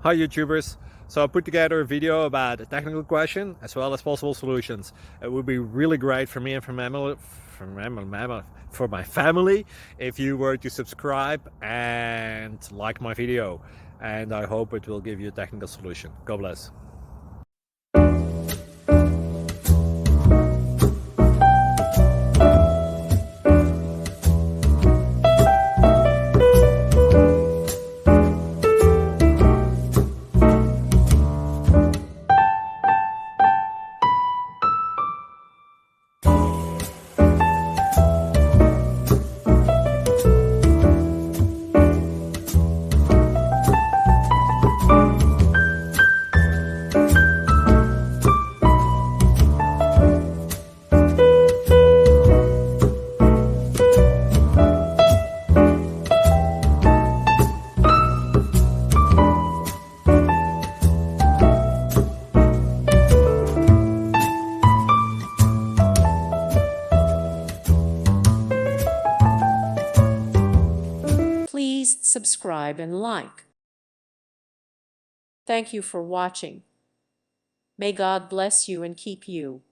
Hi YouTubers. So I put together a video about a technical question as well as possible solutions. It would be really great for me and for my family if you were to subscribe and like my video, and I hope it will give you a technical solution. God bless. Please subscribe and like. Thank you for watching. May God bless you and keep you.